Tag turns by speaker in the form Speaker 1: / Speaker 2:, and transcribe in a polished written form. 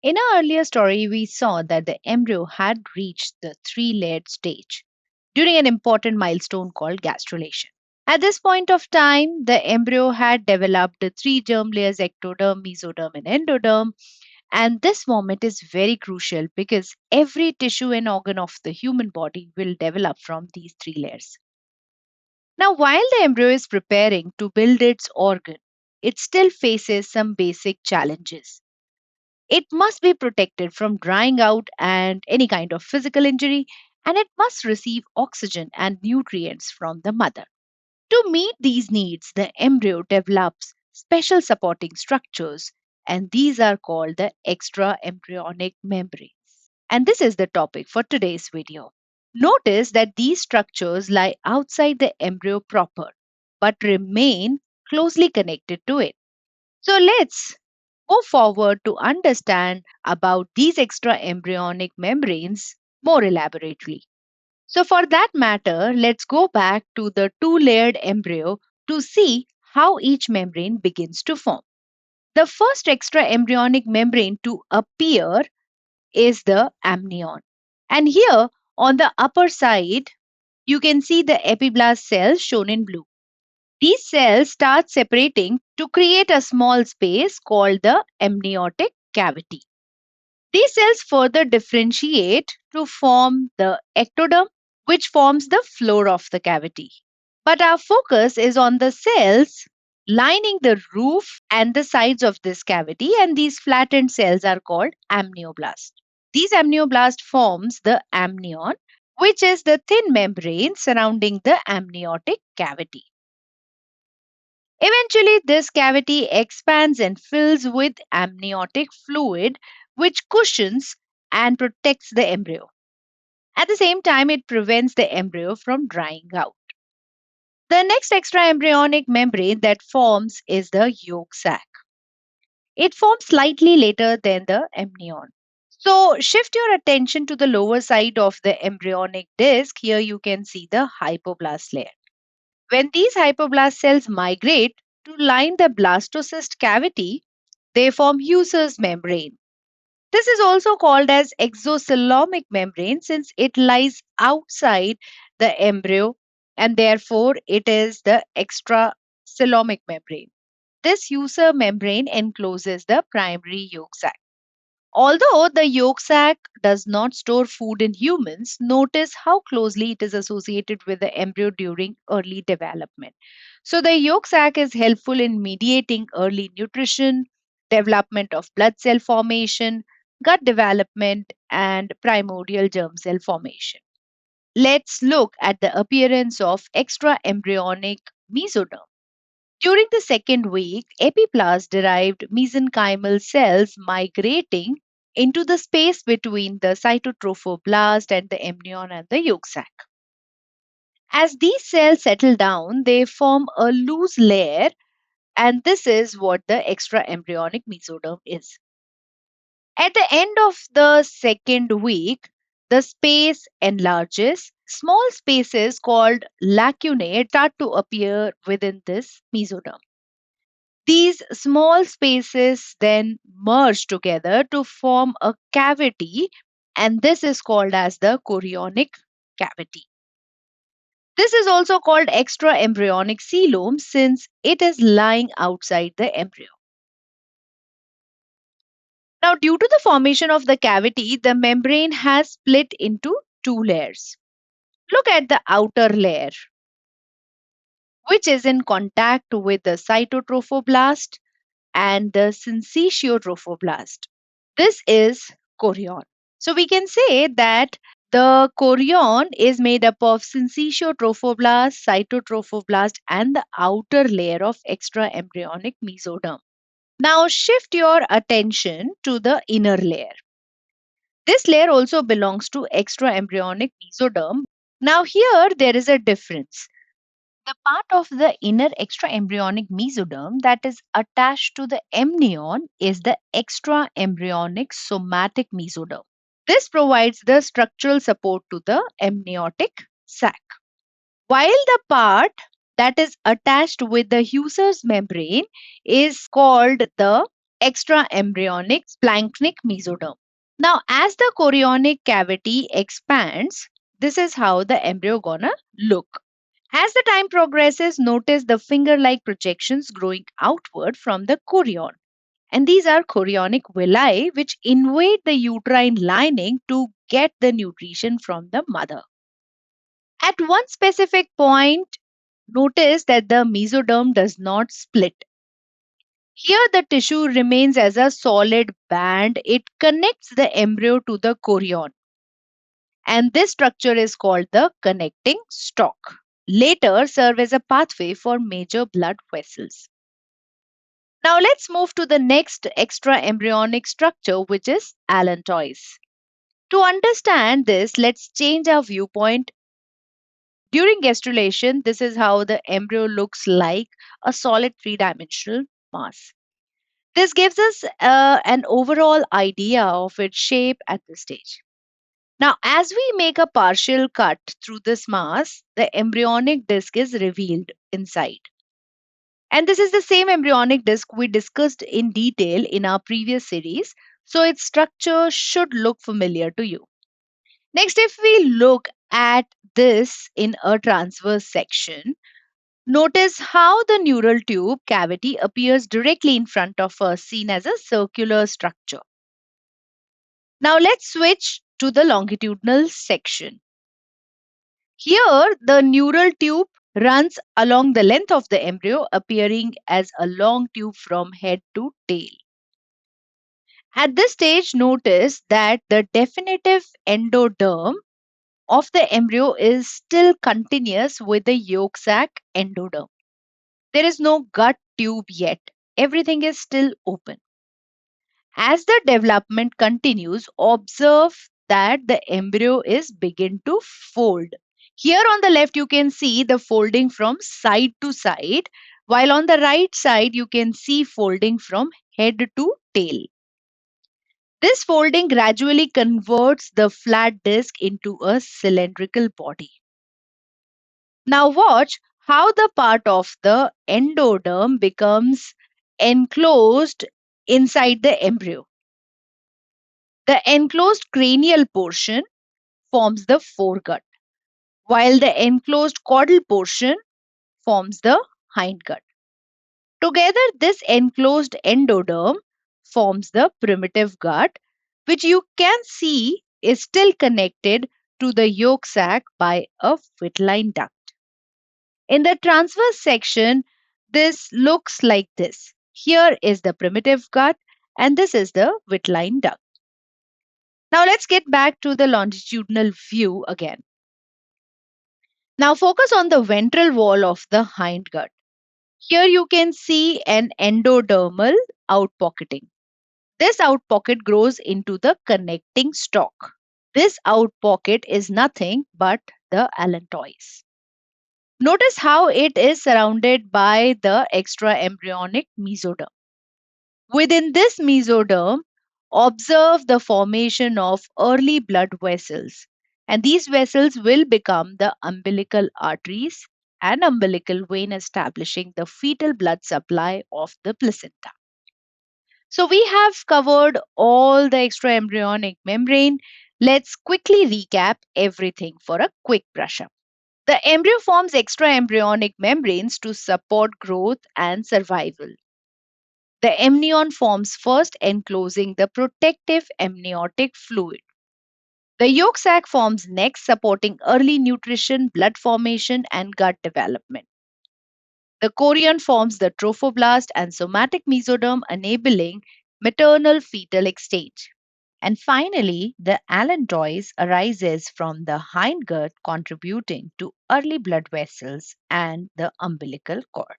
Speaker 1: In our earlier story, we saw that the embryo had reached the three-layered stage during an important milestone called gastrulation. At this point of time, the embryo had developed the three germ layers: ectoderm, mesoderm, and endoderm. And this moment is very crucial because every tissue and organ of the human body will develop from these three layers. Now, while the embryo is preparing to build its organ, it still faces some basic challenges. It must be protected from drying out and any kind of physical injury, and it must receive oxygen and nutrients from the mother. To meet these needs, the embryo develops special supporting structures, and these are called the extra-embryonic membranes. And this is the topic for today's video. Notice that these structures lie outside the embryo proper, but remain closely connected to it. So let's go forward to understand about these extra-embryonic membranes more elaborately. So, for that matter, let's go back to the two layered embryo to see how each membrane begins to form. The first extra embryonic membrane to appear is the amnion. And here on the upper side, you can see the epiblast cells shown in blue. These cells start separating to create a small space called the amniotic cavity. These cells further differentiate to form the ectoderm, which forms the floor of the cavity. But our focus is on the cells lining the roof and the sides of this cavity, and these flattened cells are called amnioblasts. These amnioblasts forms the amnion, which is the thin membrane surrounding the amniotic cavity. Eventually, this cavity expands and fills with amniotic fluid, which cushions and protects the embryo. At the same time, it prevents the embryo from drying out. The next extra embryonic membrane that forms is the yolk sac. It forms slightly later than the amnion. So, shift your attention to the lower side of the embryonic disc. Here you can see the hypoblast layer. When these hypoblast cells migrate to line the blastocyst cavity, they form Husser's membrane. This is also called as exocoelomic membrane since it lies outside the embryo and therefore it is the extracoelomic membrane. This Husser membrane encloses the primary yolk sac. Although the yolk sac does not store food in humans, notice how closely it is associated with the embryo during early development. So, the yolk sac is helpful in mediating early nutrition, development of blood cell formation, gut development, and primordial germ cell formation. Let's look at the appearance of extra embryonic mesoderm. During the second week, epiplast derived mesenchymal cells migrating into the space between the cytotrophoblast and the amnion and the yolk sac. As these cells settle down, they form a loose layer, and this is what the extra embryonic mesoderm is. At the end of the second week, the space enlarges. Small spaces called lacunae start to appear within this mesoderm. These small spaces then merge together to form a cavity, and this is called as the chorionic cavity. This is also called extra-embryonic coelom since it is lying outside the embryo. Now, due to the formation of the cavity, the membrane has split into two layers. Look at the outer layer, which is in contact with the cytotrophoblast and the syncytiotrophoblast. This is chorion. So we can say that the chorion is made up of syncytiotrophoblast, cytotrophoblast, and the outer layer of extraembryonic mesoderm. Now shift your attention to the inner layer. This layer also belongs to extraembryonic mesoderm. Now here there is a difference. The part of the inner extraembryonic mesoderm that is attached to the amnion is the extraembryonic somatic mesoderm. This provides the structural support to the amniotic sac. While the part that is attached with the Husser's membrane is called the extra-embryonic splanchnic mesoderm. Now, as the chorionic cavity expands, this is how the embryo gonna look. As the time progresses, notice the finger-like projections growing outward from the chorion. And these are chorionic villi, which invade the uterine lining to get the nutrition from the mother. At one specific point, notice that the mesoderm does not split. Here, the tissue remains as a solid band. It connects the embryo to the chorion, and this structure is called the connecting stalk. Later, serve as a pathway for major blood vessels. Now, let's move to the next extra-embryonic structure, which is allantois. To understand this, let's change our viewpoint. During gastrulation, this is how the embryo looks like, a solid three-dimensional mass. This gives us an overall idea of its shape at this stage. Now, as we make a partial cut through this mass, the embryonic disc is revealed inside. And this is the same embryonic disc we discussed in detail in our previous series, so its structure should look familiar to you. Next, if we look at this in a transverse section, notice how the neural tube cavity appears directly in front of us, seen as a circular structure. Now let's switch to the longitudinal section. Here, the neural tube runs along the length of the embryo, appearing as a long tube from head to tail. At this stage, notice that the definitive endoderm of the embryo is still continuous with the yolk sac endoderm. There is no gut tube yet. Everything is still open. As the development continues, observe that the embryo is begin to fold. Here on the left, you can see the folding from side to side, while on the right side, you can see folding from head to tail. This folding gradually converts the flat disc into a cylindrical body. Now watch how the part of the endoderm becomes enclosed inside the embryo. The enclosed cranial portion forms the foregut, while the enclosed caudal portion forms the hindgut. Together, this enclosed endoderm forms the primitive gut, which you can see is still connected to the yolk sac by a vitelline duct. In the transverse section, this looks like this. Here is the primitive gut, and this is the vitelline duct. Now let's get back to the longitudinal view again. Now focus on the ventral wall of the hindgut. Here you can see an endodermal outpocketing. This outpocket grows into the connecting stalk. This outpocket is nothing but the allantois. Notice how it is surrounded by the extraembryonic mesoderm. Within this mesoderm, observe the formation of early blood vessels, and these vessels will become the umbilical arteries and umbilical vein, establishing the fetal blood supply of the placenta. So we have covered all the extraembryonic membrane. Let's quickly recap everything for a quick brush up. The embryo forms extraembryonic membranes to support growth and survival. The amnion forms first, enclosing the protective amniotic fluid. The yolk sac forms next, supporting early nutrition, blood formation, and gut development. The chorion forms the trophoblast and somatic mesoderm, enabling maternal fetal exchange. And finally, the allantois arises from the hindgut, contributing to early blood vessels and the umbilical cord.